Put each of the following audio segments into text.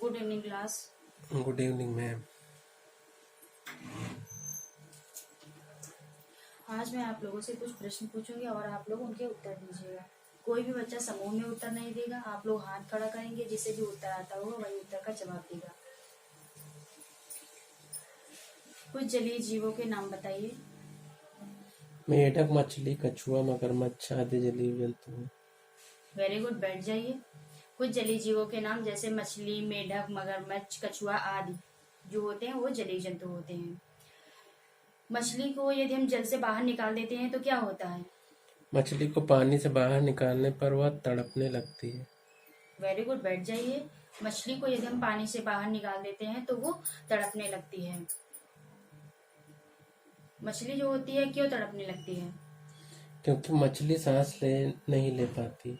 Good evening class. Good evening ma'am. आज मैं आप लोगों से कुछ प्रश्न पूछूंगी और आप लोग उनके उत्तर दीजिएगा। कोई भी बच्चा समूह में उत्तर नहीं देगा, आप लोग हाथ खड़ा करेंगे, जिसे भी उत्तर आता होगा वही उत्तर का जवाब देगा। कुछ जलीय जीवों के नाम बताइए। मेढक, मछली, कछुआ, मगरमच्छ आदि जलीय जंतु हैं। वेरी गुड, बैठ जाइए। कुछ जलीय जीवों के नाम जैसे मछली, मेढक, मगरमच्छ, कछुआ आदि जो होते हैं वो जलीय जंतु होते हैं। मछली को यदि हम जल से बाहर निकाल देते हैं तो क्या होता है? मछली को पानी से बाहर निकालने पर वह तड़पने लगती है। वेरी गुड, बैठ जाइए। मछली को यदि हम पानी से बाहर निकाल देते हैं तो वो तड़पने लगती है। मछली जो होती है क्यों तड़पने लगती है? क्योंकि मछली सांस नहीं ले पाती।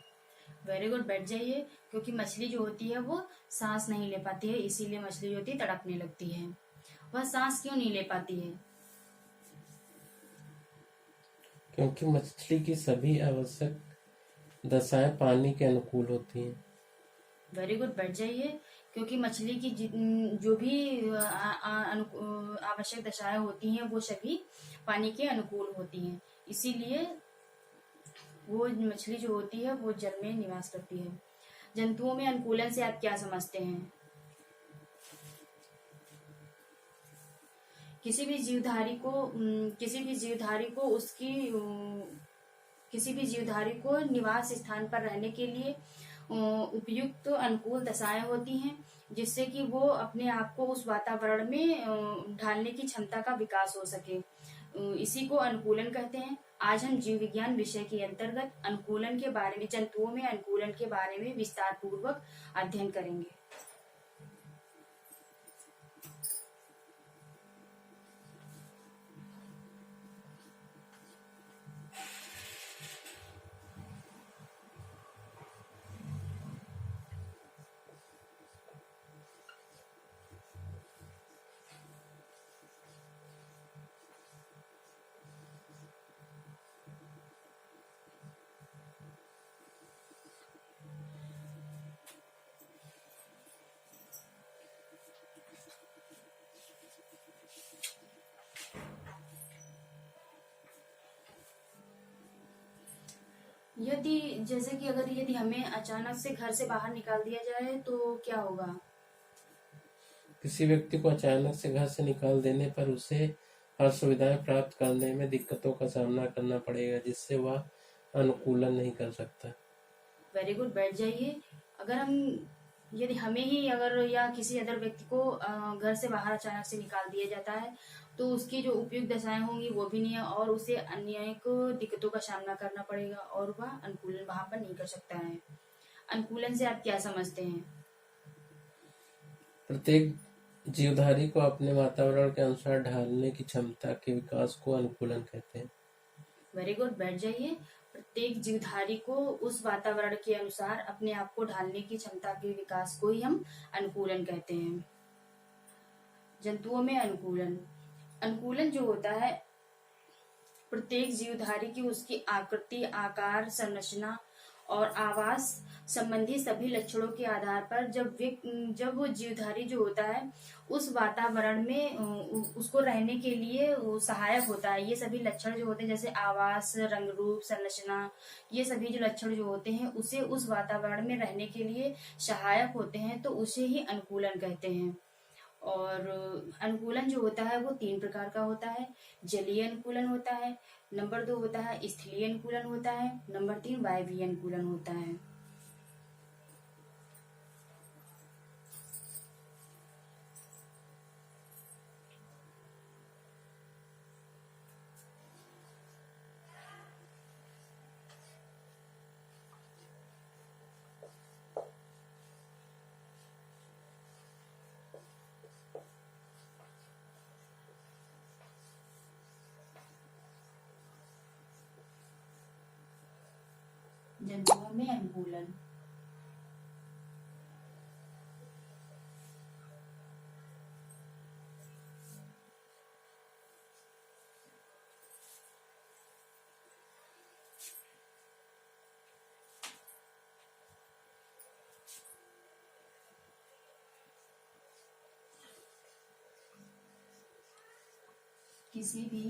वेरी गुड, बैठ जाइए। क्योंकि मछली जो होती है वो सांस नहीं ले पाती है, इसीलिए मछली जो होती है तड़पने लगती है। वह सांस क्यों नहीं ले पाती है? क्योंकि मछली की सभी आवश्यक दशाएं पानी के अनुकूल होती हैं। वेरी गुड, बैठ जाइए। क्योंकि मछली की जो भी आवश्यक दशाएं होती हैं वो सभी पानी के अनुकूल होती हैं, इसीलिए वो मछली जो होती है वो जल में निवास करती है। जंतुओं में अनुकूलन से आप क्या समझते हैं? किसी भी जीवधारी को निवास स्थान पर रहने के लिए उपयुक्त अनुकूल दशाएं होती हैं, जिससे कि वो अपने आप को उस वातावरण में ढालने की क्षमता का विकास हो सके। इसी को अनुकूलन कहते हैं। आज हम जीव विज्ञान विषय के अंतर्गत जंतुओं में अनुकूलन के बारे में विस्तार पूर्वक अध्ययन करेंगे। यदि हमें अचानक से घर से बाहर निकाल दिया जाए तो क्या होगा? किसी व्यक्ति को अचानक से घर से निकाल देने पर उसे हर सुविधाएं प्राप्त करने में दिक्कतों का सामना करना पड़ेगा, जिससे वह अनुकूलन नहीं कर सकता। वेरी गुड, बैठ जाइए। यदि हमें ही अगर या किसी अदर व्यक्ति को घर से बाहर अचानक से निकाल दिया जाता है तो उसकी जो उपयुक्त दशाएं होंगी वो भी नहीं है और उसे अनेक दिक्कतों का सामना करना पड़ेगा और वह अनुकूलन वहां पर नहीं कर सकता है। अनुकूलन से आप क्या समझते हैं? प्रत्येक जीवधारी को अपने वातावरण के अनुसार ढालने की क्षमता के विकास को अनुकूलन कहते हैं। वेरी गुड, बैठ जाइए। प्रत्येक जीवधारी को उस वातावरण के अनुसार अपने आप को ढालने की क्षमता के विकास को ही हम अनुकूलन कहते हैं। जंतुओं में अनुकूलन जो होता है, प्रत्येक जीवधारी की उसकी आकृति, आकार, संरचना और आवास संबंधी सभी लक्षणों के आधार पर जब वो जीवधारी जो होता है उस वातावरण में उसको रहने के लिए वो सहायक होता है। ये सभी लक्षण जो होते हैं जैसे आवास, रंग रूप, संरचना, ये सभी जो लक्षण जो होते हैं उसे उस वातावरण में रहने के लिए सहायक होते हैं, तो उसे ही अनुकूलन कहते हैं। और अनुकूलन जो होता है वो 3 प्रकार का होता है। जलीय अनुकूलन होता है, नंबर 2 होता है स्थलीय अनुकूलन होता है, नंबर 3 वायवीय अनुकूलन होता है। जंतुओं में अनुकूलन। किसी भी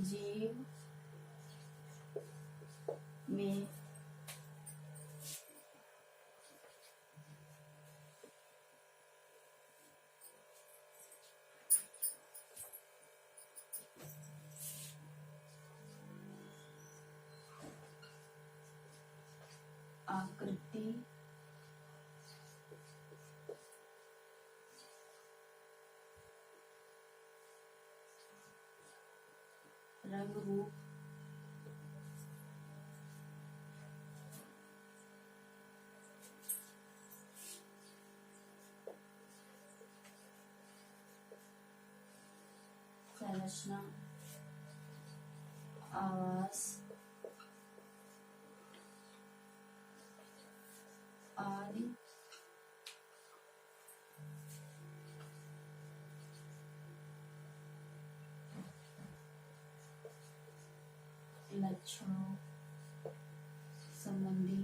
जीव में आकृति रंग रूप संरचना आवास आदि लक्षणों संबंधी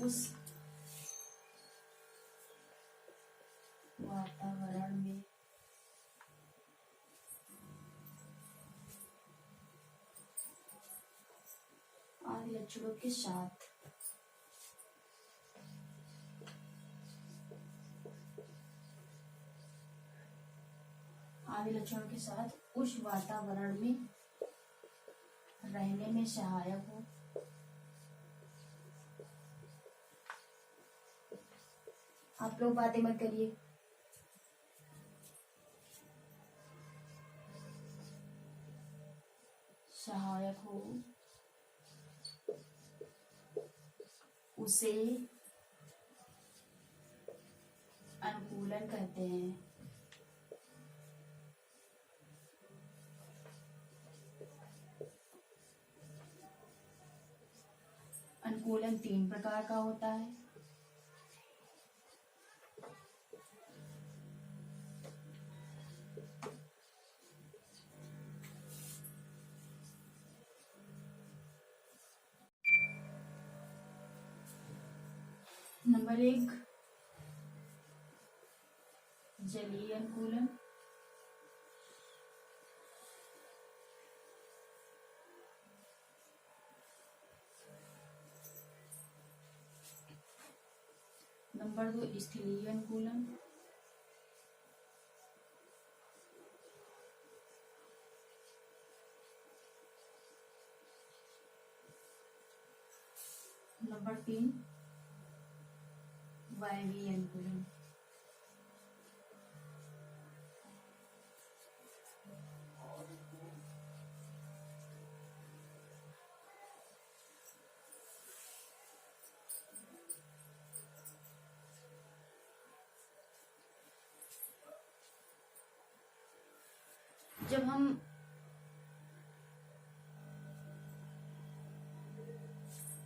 उस वातावरण में आदि लक्षणों के साथ उस वातावरण में रहने में सहायक हो। आप लोग बातें मत करिए। सहायक हो उसे अनुकूलन कहते हैं। अनुकूलन 3 प्रकार का होता है। नंबर 1 जलीय अनुकूलन। नंबर 2 स्थलीय अनुकूलन। नंबर 3 वायवीय अनुकूलन।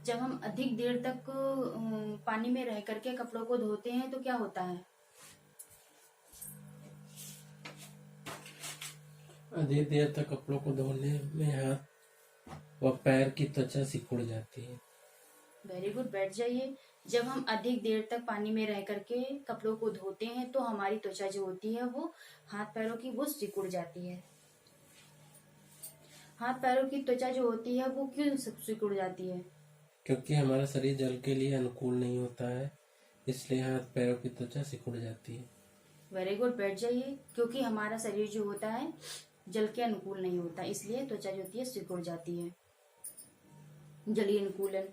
जब हम अधिक देर तक पानी में रह करके कपड़ों को धोते हैं तो क्या होता है? अधिक देर तक कपड़ों को धोने में हाथ व पैर की त्वचा सिकुड़ जाती है। वेरी गुड, बैठ जाइए। जब हम अधिक देर तक पानी में रह करके कपड़ों को धोते हैं तो हमारी त्वचा जो होती है वो हाथ पैरों की वो सिकुड़ जाती है। हाथ पैरों की त्वचा जो होती है वो क्यों सिकुड़ जाती है? क्योंकि हमारा शरीर जल के लिए अनुकूल नहीं होता है, इसलिए हाथ पैरों की त्वचा सिकुड़ जाती है। वेरी गुड, बैठ जाइए। क्योंकि हमारा शरीर जो होता है जल के अनुकूल नहीं होता, इसलिए त्वचा जो होती है सिकुड़ जाती है। जलीय अनुकूलन।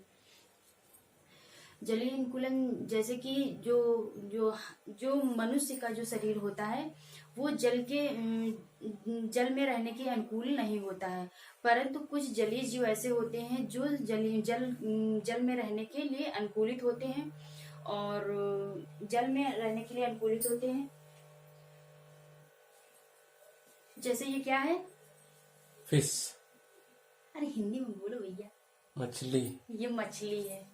जलीय अनुकूलन जैसे कि जो जो जो मनुष्य का जो शरीर होता है वो जल में रहने के अनुकूल नहीं होता है, परंतु कुछ जलीय जीव ऐसे होते हैं जो जल में रहने के लिए अनुकूलित होते हैं और जल में रहने के लिए अनुकूलित होते हैं। जैसे ये क्या है? फिश। अरे हिंदी में बोलो भैया। मछली। ये मछली है।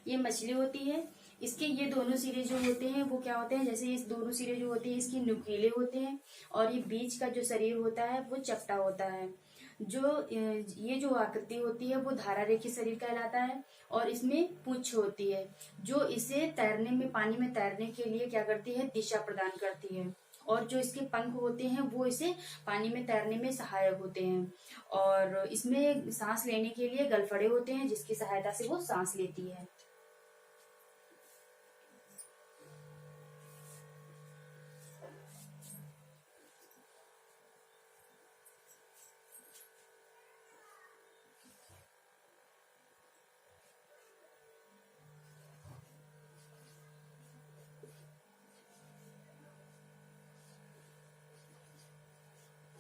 ये मछली होती है। इसके ये दोनों सिरे जो होते हैं वो क्या होते हैं, जैसे इस दोनों सिरे जो होते हैं इसकी नुकीले होते हैं, और ये बीच का जो शरीर होता है वो चपटा होता है। ये जो आकृति होती है वो धारा रेखी शरीर कहलाता है, और इसमें पूंछ होती है जो इसे तैरने में, पानी में तैरने के लिए क्या करती है, दिशा प्रदान करती है। और जो इसके पंख होते हैं वो इसे पानी में तैरने में सहायक होते हैं, और इसमें सांस लेने के लिए गलफड़े होते हैं जिसकी सहायता से वो सांस लेती है।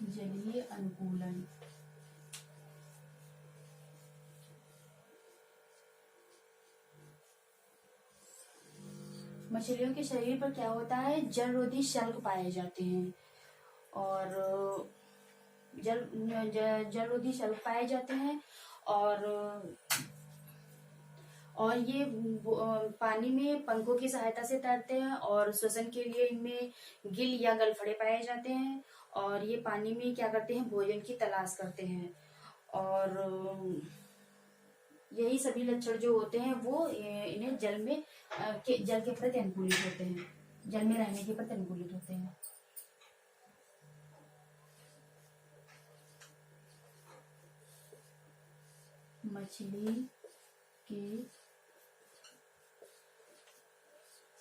जलीय अनुकूलन। मछलियों के शरीर पर क्या होता है, जलरोधी शल्क पाए जाते हैं, और जलरोधी शल्क पाए जाते हैं, और ये पानी में पंखों की सहायता से तैरते हैं, और श्वसन के लिए इनमें गिल या गलफड़े पाए जाते हैं, और ये पानी में क्या करते हैं, भोजन की तलाश करते हैं। और यही सभी लक्षण जो होते हैं वो इन्हें जल के प्रति अनुकूलित होते हैं, जल में रहने के प्रति अनुकूलित होते हैं। मछली के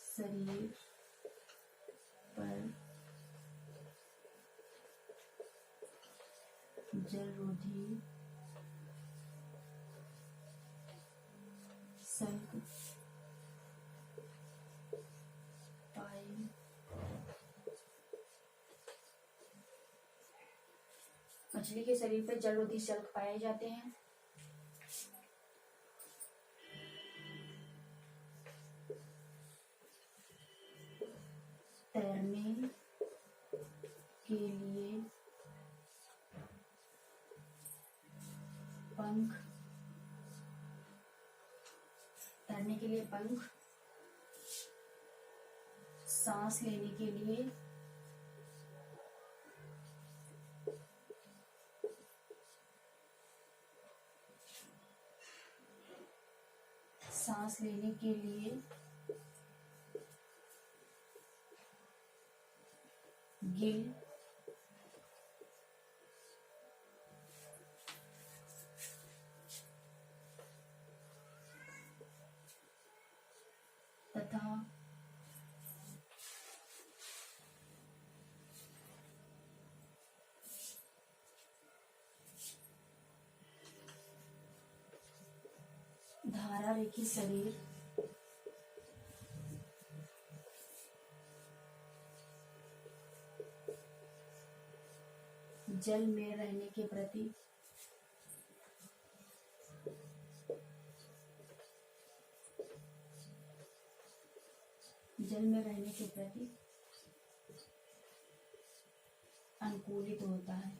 शरीर पर जलरोधी शल्क पाए मछली के शरीर पर जलरोधी शल्क पाए जाते हैं। तैरने के लिए पंख, सांस लेने के लिए गिल तथा धारा रेखी शरीर जल में रहने के प्रति अनुकूलित होता है।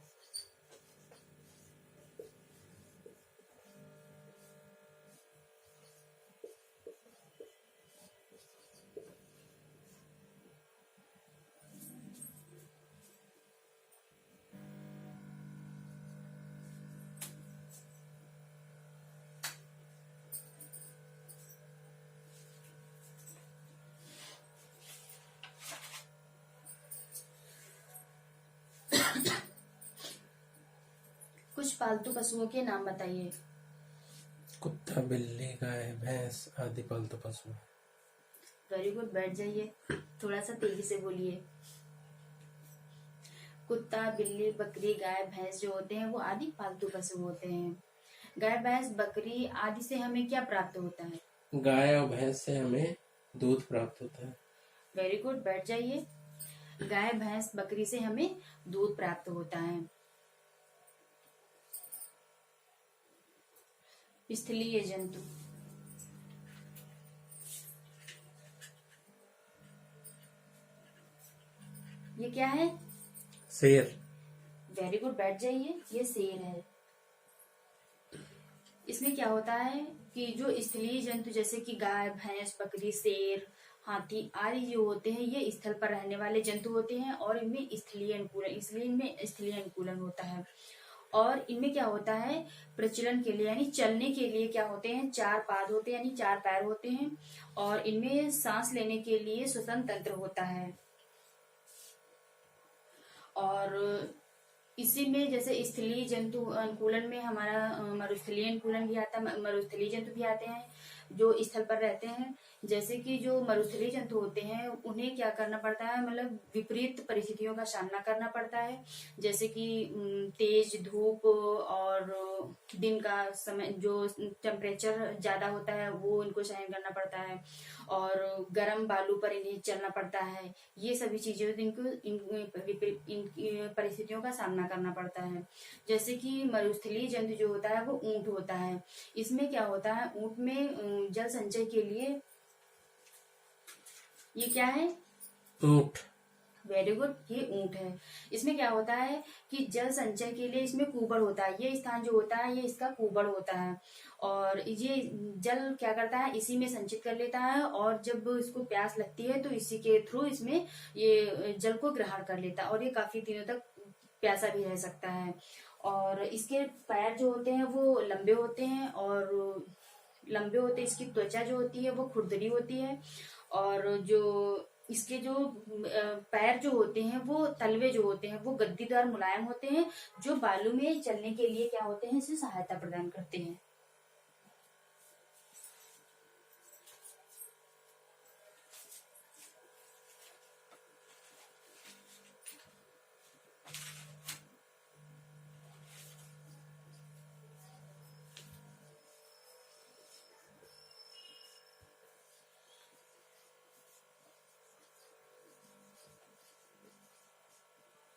कुछ पालतू पशुओं के नाम बताइए। कुत्ता, बिल्ली, गाय, भैंस आदि पालतू पशु। वेरी गुड, बैठ जाइए, थोड़ा सा तेजी से बोलिए। कुत्ता, बिल्ली, बकरी, गाय, भैंस जो होते हैं वो आदि पालतू पशु होते हैं। गाय, भैंस, बकरी आदि से हमें क्या प्राप्त होता है? गाय और भैंस से हमें दूध प्राप्त होता है। वेरी गुड, बैठ जाइए। गाय, भैंस, बकरी से हमें दूध प्राप्त होता है। स्थलीय जंतु। ये क्या है? शेर। वेरी गुड, बैठ जाइए। ये शेर है। इसमें क्या होता है, कि जो स्थलीय जंतु जैसे कि गाय, भैंस, बकरी, शेर, हाथी आदि जो होते हैं ये स्थल पर रहने वाले जंतु होते हैं और इनमें स्थलीय अनुकूलन, इसलिए इनमें स्थलीय अनुकूलन होता है। और इनमें क्या होता है, प्रचलन के लिए यानी चलने के लिए क्या होते हैं, 4 पाद होते हैं यानी 4 पैर होते हैं। और इनमें सांस लेने के लिए श्वसन तंत्र होता है। और इसी में जैसे स्थलीय जंतु अनुकूलन में हमारा मरुस्थलीय अनुकूलन भी आता है, मरुस्थलीय जंतु भी आते हैं जो स्थल पर रहते हैं। जैसे कि जो मरुस्थलीय जंतु होते हैं उन्हें क्या करना पड़ता है, मतलब विपरीत परिस्थितियों का सामना करना पड़ता है। जैसे कि तेज धूप और दिन का समय जो टेम्परेचर ज्यादा होता है वो इनको सहन करना पड़ता है और गर्म बालू पर इन्हें चलना पड़ता है। ये सभी चीजें इनको इन परिस्थितियों का सामना करना पड़ता है। जैसे कि मरुस्थलीय जंतु जो होता है वो ऊंट होता है। इसमें क्या होता है, ऊंट में जल संचय के लिए, ये क्या है, ऊंट। वेरी गुड, ये ऊंट है। इसमें क्या होता है कि जल संचय के लिए इसमें कुबड़ होता है, ये स्थान जो होता है ये इसका कुबड़ होता है और ये जल क्या करता है, इसी में संचित कर लेता है और जब इसको प्यास लगती है तो इसी के थ्रू इसमें ये जल को ग्रहण कर लेता है और ये काफी दिनों तक प्यासा भी रह सकता है। और इसके पैर जो होते हैं वो लंबे होते हैं और इसकी त्वचा जो होती है वो खुरदरी होती है और जो इसके जो पैर जो होते हैं वो तलवे जो होते हैं वो गद्दीदार मुलायम होते हैं जो बालू में चलने के लिए क्या होते हैं, इसे सहायता प्रदान करते हैं।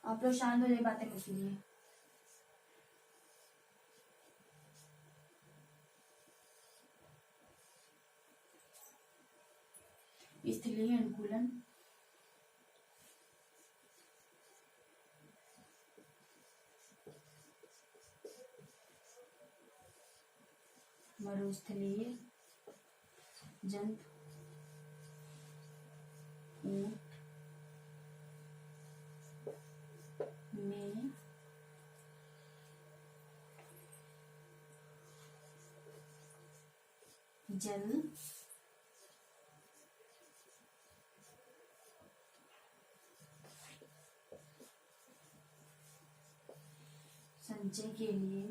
आप लोग शांत हो जाए, बातें मत कीजिए। स्थलीय अनुकूलन, मरुस्थलीय जंतु ऊंट में जल संचय के लिए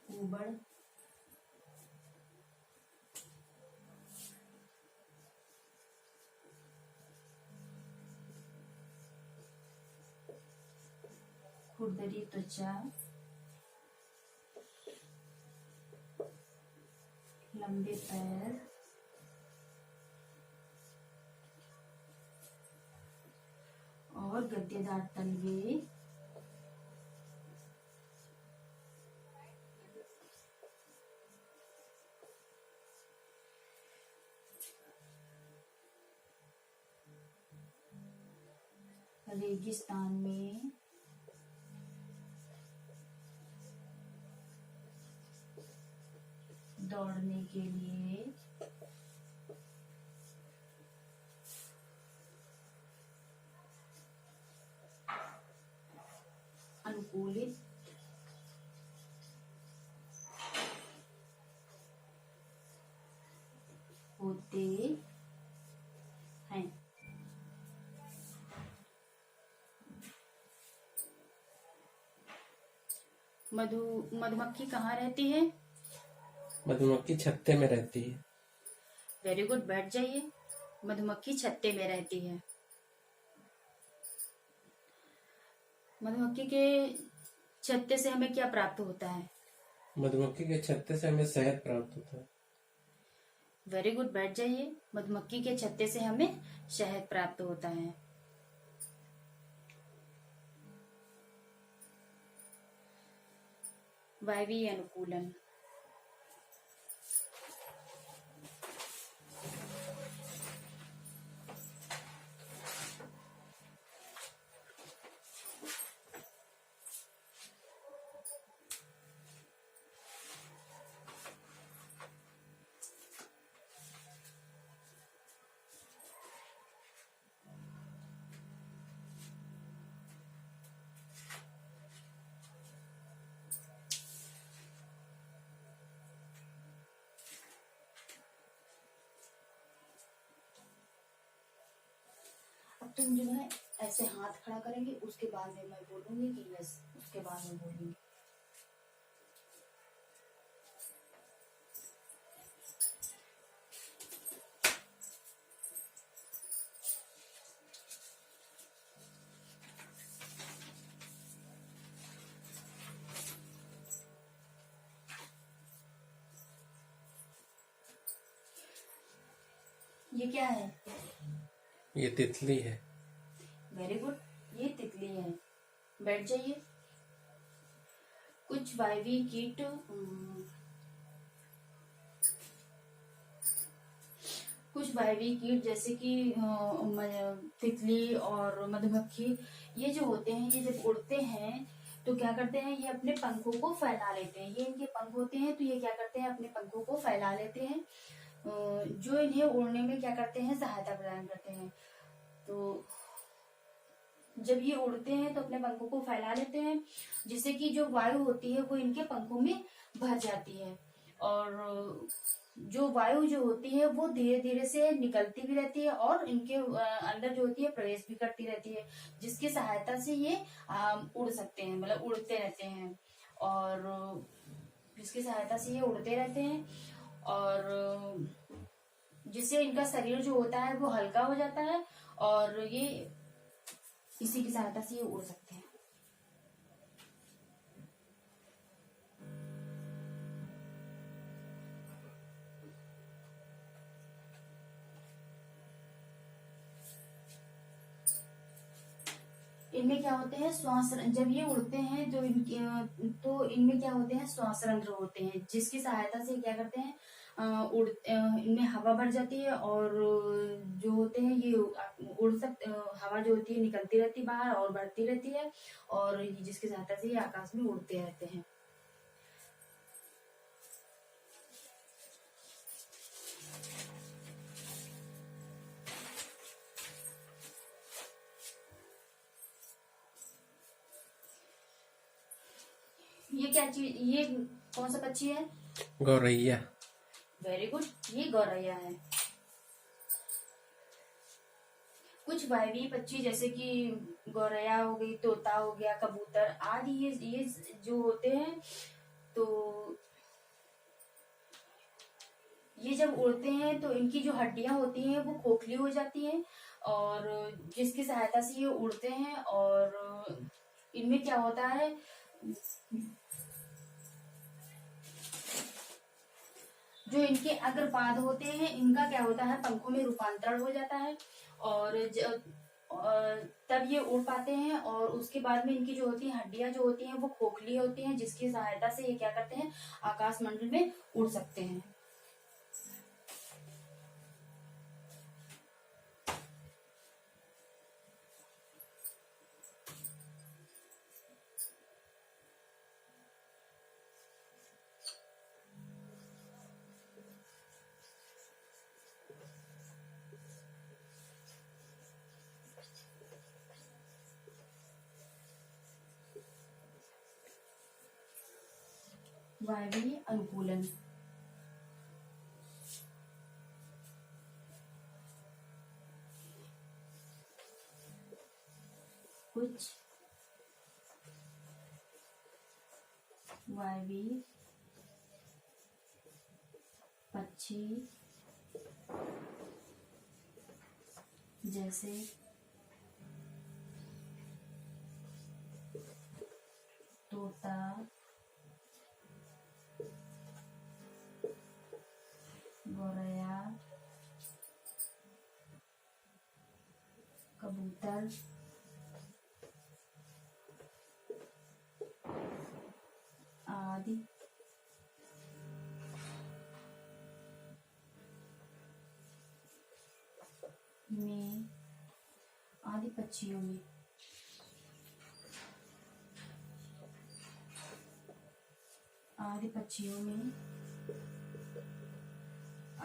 कुबड़ खुरदरी त्वचा, लंबे पैर और गद्देदार तलवे रेगिस्तान में दौड़ने के लिए अनुकूलित होते हैं। मधुमक्खी कहाँ रहती है? मधुमक्खी छत्ते में रहती है। वेरी गुड, बैठ जाइए। मधुमक्खी छत्ते में रहती है। मधुमक्खी के छत्ते से हमें क्या प्राप्त होता है? मधुमक्खी के छत्ते से हमें शहद प्राप्त होता है। वेरी गुड, बैठ जाइए। मधुमक्खी के छत्ते से हमें शहद प्राप्त होता है। वायवीय अनुकूलन, तुम जो है ऐसे हाथ खड़ा करेंगे, उसके बाद में मैं बोलूंगी कि यस, उसके बाद में बोलेंगे। ये क्या है? ये तितली है। वेरी गुड, ये तितली है। बैठ जाइए। कुछ वायवी कीट कुछ वायवी कीट जैसे कि तितली और मधुमक्खी, ये जो होते हैं, ये जब उड़ते हैं तो क्या करते हैं, ये अपने पंखों को फैला लेते हैं। ये इनके पंख होते हैं, तो ये क्या करते हैं, अपने पंखों को फैला लेते हैं, जो इन्हें उड़ने में क्या करते हैं, सहायता प्रदान करते हैं। तो जब ये उड़ते हैं तो अपने पंखों को फैला लेते हैं, जिससे कि जो वायु होती है वो इनके पंखों में भर जाती है, और जो वायु जो होती है वो धीरे धीरे से निकलती भी रहती है और इनके अंदर जो होती है प्रवेश भी करती रहती है, जिसकी सहायता से ये उड़ सकते हैं, मतलब उड़ते रहते हैं, और जिसकी सहायता से ये उड़ते रहते हैं, और जिससे इनका शरीर जो होता है वो हल्का हो जाता है, और ये इसी की सहायता से ये उड़ सकते हैं। इनमें क्या होते हैं, श्वास, जब ये उड़ते हैं तो इनमें क्या होते हैं, श्वास रंध्र होते हैं, जिसकी सहायता से क्या करते हैं, इनमें हवा भर जाती है, और जो होते हैं ये उड़ सकते, हवा जो होती है निकलती रहती है बाहर और बढ़ती रहती है, और जिसकी सहायता से ये आकाश में उड़ते रहते हैं। ये क्या चीज, ये कौन सा पक्षी है? गौरैया। वेरी गुड, ये गौरैया है। कुछ वायवीय पक्षी जैसे कि गौरैया हो गई, तोता हो गया, कबूतर आदि, ये जो होते हैं, तो ये जब उड़ते हैं तो इनकी जो हड्डियां होती हैं वो खोखली हो जाती हैं, और जिसकी सहायता से ये उड़ते हैं, और इनमें क्या होता है, जो इनके अग्रपाद होते हैं, इनका क्या होता है, पंखों में रूपांतरण हो जाता है, और तब ये उड़ पाते हैं, और उसके बाद में इनकी जो होती है हड्डियां जो होती हैं वो खोखली होती हैं, जिसकी सहायता से ये क्या करते हैं, आकाश मंडल में उड़ सकते हैं। वायवीय अनुकूलन। कुछ वायवीय पक्षी जैसे तोता, गौरैया, कबूतर, आदि में, आदि पक्षियों में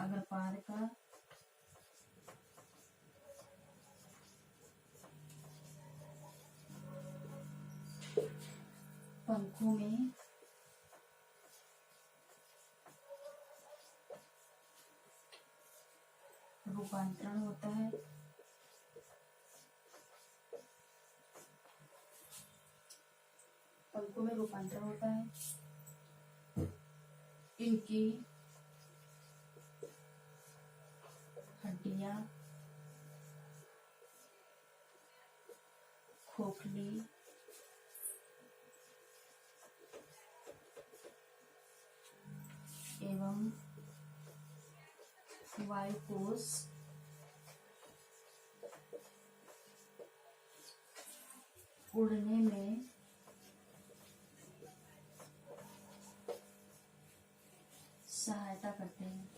अग्रपाद का पंखों में रूपांतरण होता है, पंखों में रूपांतरण होता है। इनकी हड्डियां खोखली एवं वायुकोश उड़ने में सहायता करते हैं।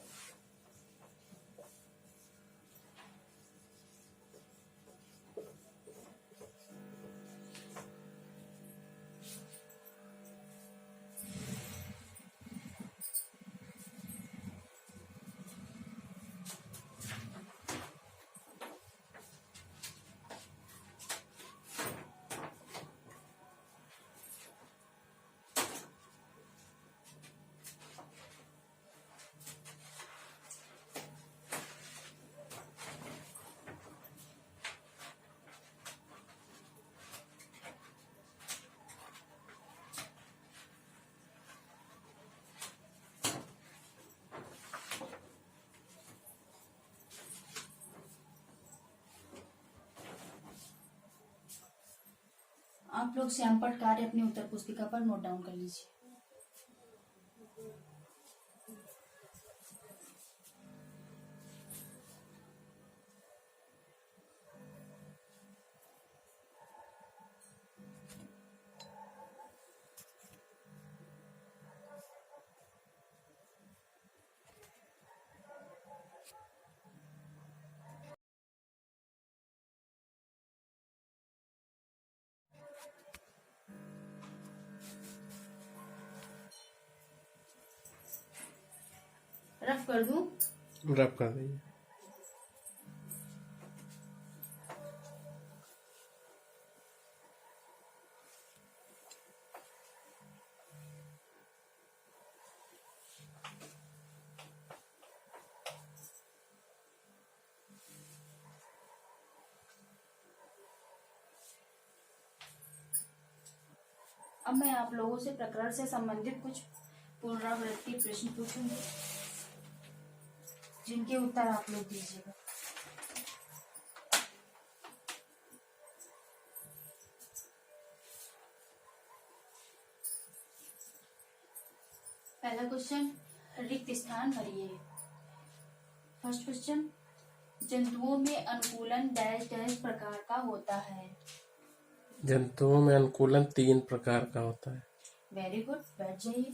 आप लोग श्यामपट कार्य अपनी उत्तर पुस्तिका पर नोट डाउन कर लीजिए। रफ कर दूं? रब कर दीजिए। अब मैं आप लोगों से प्रकरण से संबंधित कुछ पुनरावृत्ति प्रश्न पूछूंगी, जिनके उत्तर आप लोग दीजिएगा। पहला क्वेश्चन, रिक्त स्थान भरिए। फर्स्ट क्वेश्चन, जंतुओं में अनुकूलन डैश डैश प्रकार का होता है। जंतुओं में अनुकूलन 3 प्रकार का होता है। वेरी गुड, बैठ जाइए।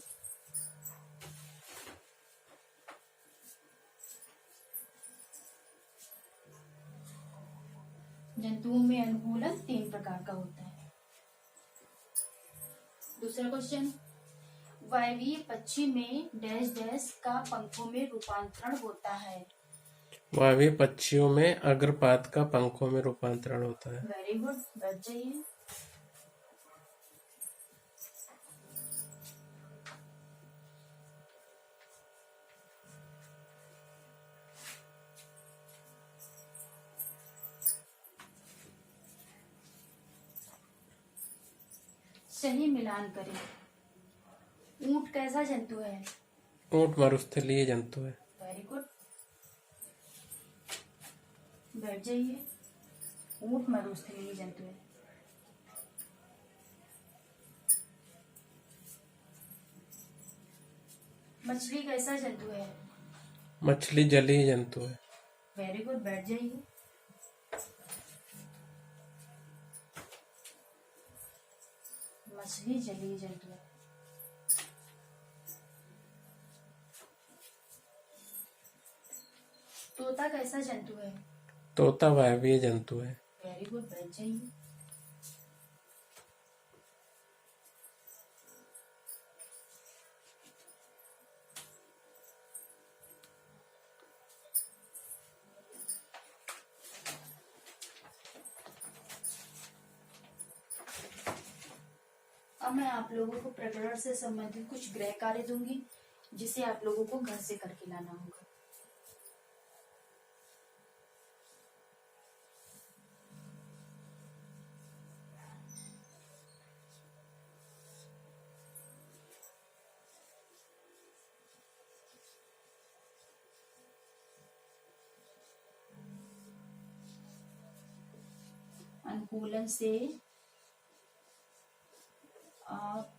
जंतुओं में अनुकूलन 3 प्रकार का होता है। दूसरा क्वेश्चन, वायवीय पक्षी में डैश डैश का पंखों में रूपांतरण होता है। वायवीय पक्षियों में अग्रपात का पंखों में रूपांतरण होता है। वेरी गुड, बैठ जाइए। सही मिलान करें। ऊंट कैसा जंतु है? ऊंट मरुस्थलीय जंतु है। वेरी गुड, बैठ जाइए। ऊंट मरुस्थलीय जंतु है। मछली कैसा जंतु है? मछली जलीय जंतु है। वेरी गुड, बैठ जाइए। मछली जलीय जंतु है। तोता कैसा जंतु है? तोता वायवीय जंतु है। वेरी गुड, बैठ जाइए। अब मैं आप लोगों को प्रकरण से संबंधित कुछ गृह कार्य दूंगी, जिसे आप लोगों को घर से करके लाना होगा। अनुकूलन से आप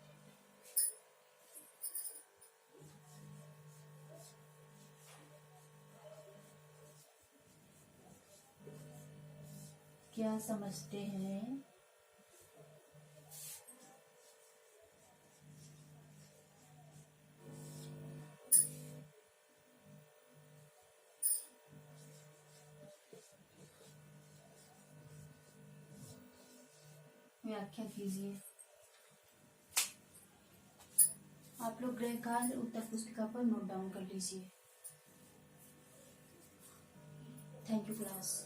क्या समझते हैं? व्याख्या कीजिए। आप लोग गृह कार्य उत्तर पुस्तिका पर नोट डाउन कर लीजिए। Thank you class.